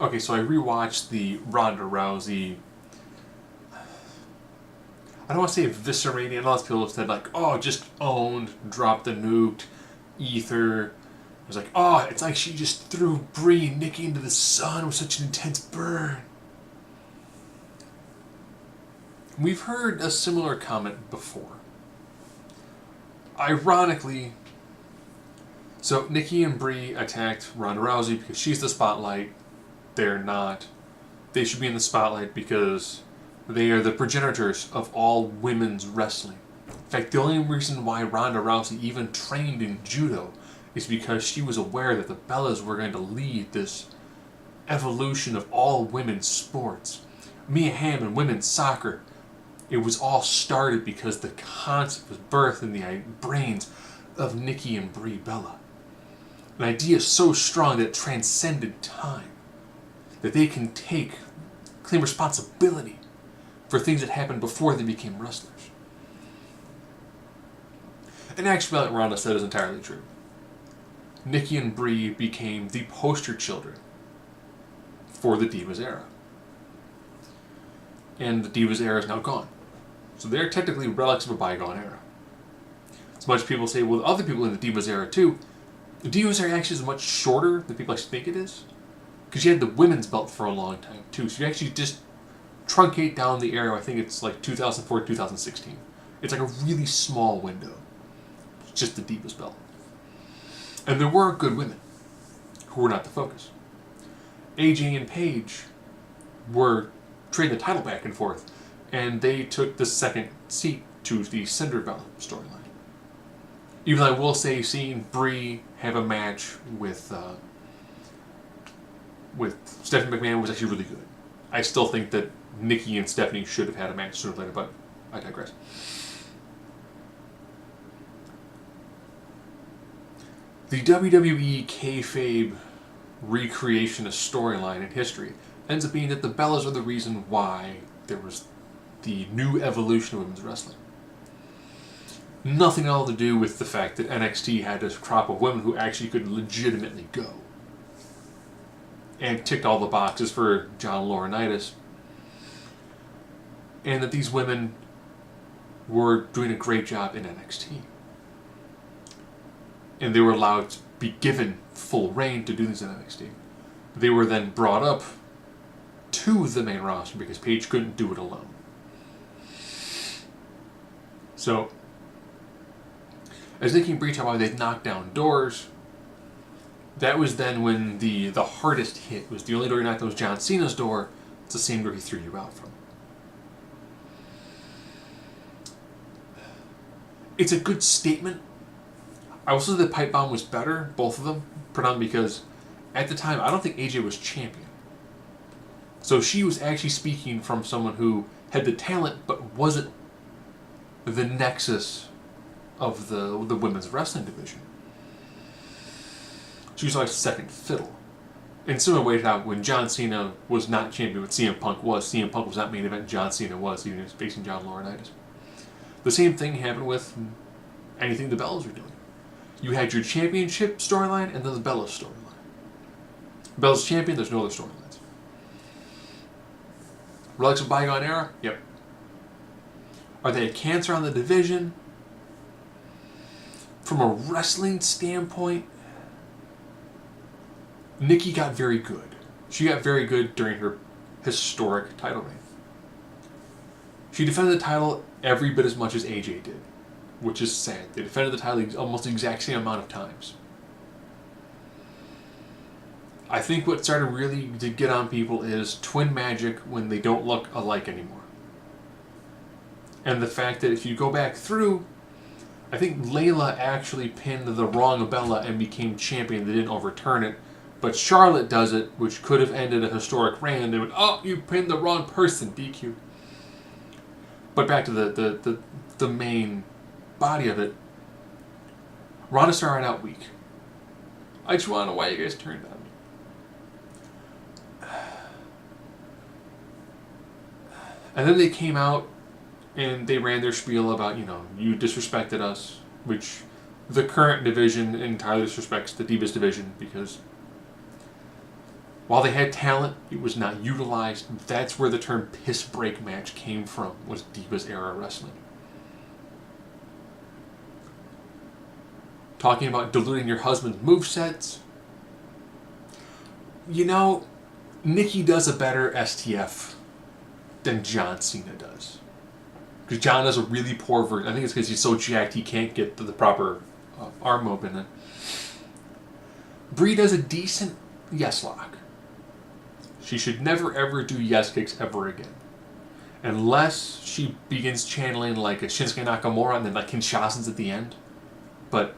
Okay, so I rewatched the Ronda Rousey. I don't want to say eviscerating. A lot of people have said like, oh, just owned, dropped the nuked, ether. It was like, oh, it's like she just threw Brie and Nikki into the sun with such an intense burn. We've heard a similar comment before. Ironically, so Nikki and Brie attacked Ronda Rousey because she's the spotlight. They're not. They should be in the spotlight because they are the progenitors of all women's wrestling. In fact, the only reason why Ronda Rousey even trained in judo is because she was aware that the Bellas were going to lead this evolution of all women's sports. Mia Hamm and women's soccer, it was all started because the concept was birthed in the brains of Nikki and Brie Bella. An idea so strong that it transcended time. That they can claim responsibility for things that happened before they became wrestlers. And actually, what Ronda said is entirely true. Nikki and Brie became the poster children for the Divas era. And the Divas era is now gone. So they're technically relics of a bygone era. As much as people say, well, other people in the Divas era too, the Divas era actually is much shorter than people actually think it is. Because you had the women's belt for a long time too. So you actually just truncate down the era. I think it's like 2004 2016. It's like a really small window. It's just the Divas belt. And there were good women who were not the focus. AJ and Paige were trading the title back and forth, and they took the second seat to the Cinderella storyline. Even though I will say seeing Brie have a match with Stephanie McMahon was actually really good. I still think that Nikki and Stephanie should have had a match sooner or later, but I digress. The WWE kayfabe recreation of storyline in history ends up being that the Bellas are the reason why there was the new evolution of women's wrestling. Nothing at all to do with the fact that NXT had this crop of women who actually could legitimately go. And ticked all the boxes for John Laurinaitis. And that these women were doing a great job in NXT. And they were allowed to be given full reign to do things in NXT. They were then brought up to the main roster because Paige couldn't do it alone. So, as Nikki and Brie talk about, they'd knock down doors. That was then when the hardest hit was the only door you knocked on was John Cena's door. It's the same door he threw you out from. It's a good statement. I will say the pipe bomb was better, both of them, predominantly because at the time I don't think AJ was champion. So she was actually speaking from someone who had the talent but wasn't the nexus of the women's wrestling division. She was like second fiddle. In similar way to how when John Cena was not champion, but CM Punk was not main event, John Cena was, even was facing John Laurinaitis. The same thing happened with anything the Bellas were doing. You had your championship storyline and then the Bellas storyline. Bellas champion, there's no other storylines. Relics of bygone era? Yep. Are they a cancer on the division? From a wrestling standpoint, Nikki got very good. She got very good during her historic title reign. She defended the title every bit as much as AJ did, which is sad. They defended the title almost the exact same amount of times. I think what started really to get on people is twin magic when they don't look alike anymore. And the fact that if you go back through, I think Layla actually pinned the wrong Bella and became champion. They didn't overturn it. But Charlotte does it, which could have ended a historic reign, and they went, oh, you pinned the wrong person, DQ. But back to the main body of it. Ronda started out weak. I just want to know why you guys turned on me. And then they came out and they ran their spiel about, you disrespected us, which the current division entirely disrespects the Divas division because While they had talent, it was not utilized. That's where the term piss break match came from, was Divas era wrestling. Talking about diluting your husband's movesets. You know, Nikki does a better STF than John Cena does. Because John does a really poor version. I think it's because he's so jacked he can't get the proper arm movement. Brie does a decent yes lock. She should never ever do yes kicks ever again. Unless she begins channeling like a Shinsuke Nakamura and then like Kinshasa's at the end. But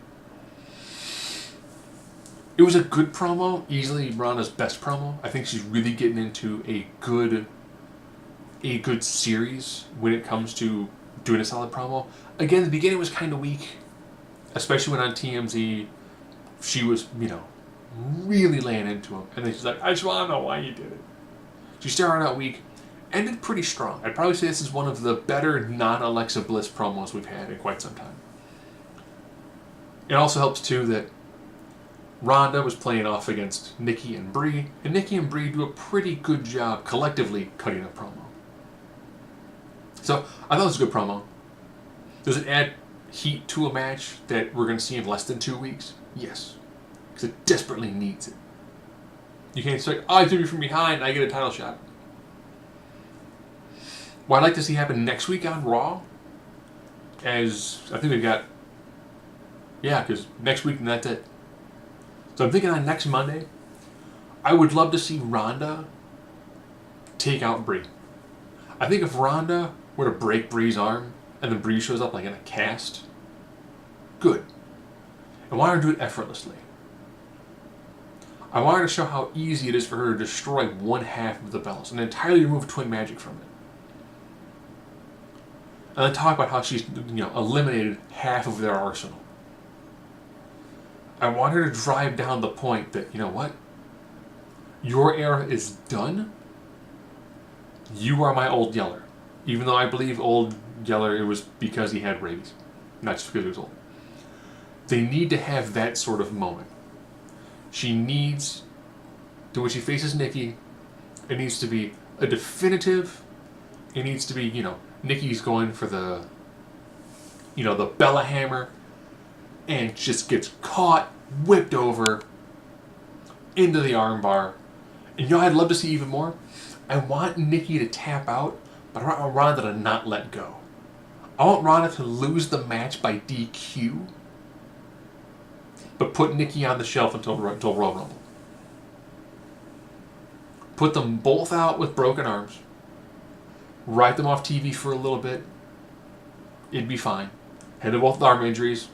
it was a good promo, easily Ronda's best promo. I think she's really getting into a good series when it comes to doing a solid promo. Again, the beginning was kind of weak, especially when on TMZ she was, really laying into him. And then she's like, I just want to know why you did it. She started out weak, ended pretty strong. I'd probably say this is one of the better non-Alexa Bliss promos we've had in quite some time. It also helps, too, that Ronda was playing off against Nikki and Brie, and Nikki and Brie do a pretty good job collectively cutting a promo. So, I thought it was a good promo. Does it add heat to a match that we're going to see in less than 2 weeks? Yes. Because it desperately needs it. You can't say, I threw you from behind and I get a title shot. What I'd like to see happen next week on Raw, as I think we've got, because next week and that's it. So I'm thinking on next Monday, I would love to see Ronda take out Brie. I think if Ronda were to break Brie's arm and then Brie shows up like in a cast, good. I want her to do it effortlessly. I want her to show how easy it is for her to destroy one half of the bells and entirely remove twin magic from it. And then talk about how she's eliminated half of their arsenal. I want her to drive down the point that, you know what? Your era is done. You are my old Yeller. Even though I believe old Yeller, it was because he had rabies. Not just because he was old. They need to have that sort of moment. She needs, to when she faces Nikki, it needs to be a definitive, it needs to be, Nikki's going for the, the Bella Hammer, and just gets caught, whipped over, into the armbar. And I'd love to see even more. I want Nikki to tap out, but I want Ronda to not let go. I want Ronda to lose the match by DQ, but put Nikki on the shelf until Royal Rumble. Put them both out with broken arms. Write them off TV for a little bit. It'd be fine. Had them both with arm injuries.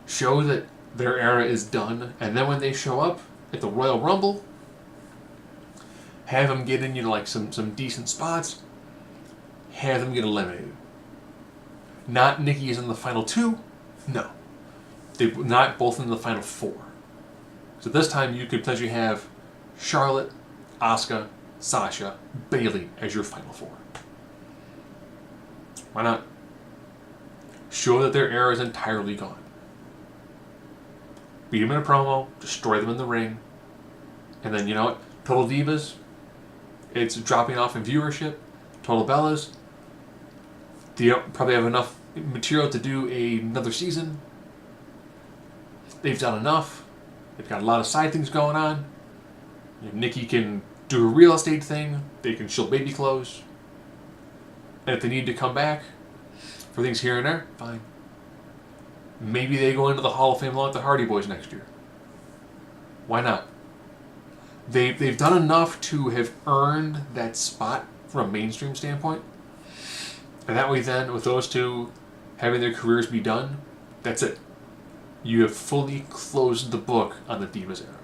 Show that their era is done, and then when they show up at the Royal Rumble, have them get in, some decent spots. Have them get eliminated. Not Nikki is in the final 2. No. They're not both in the final 4. So this time you could potentially have Charlotte, Asuka, Sasha, Bayley as your final 4. Why not? Show that their era is entirely gone. Beat them in a promo, destroy them in the ring, and then, Total Divas, it's dropping off in viewership. Total Bellas, they probably have enough material to do another season. They've done enough. They've got a lot of side things going on. Nikki can do a real estate thing. They can shill baby clothes. And if they need to come back for things here and there, fine. Maybe they go into the Hall of Fame along with the Hardy Boys next year. Why not? They've done enough to have earned that spot from a mainstream standpoint. And that way then, with those two having their careers be done, that's it. You have fully closed the book on the Divas era.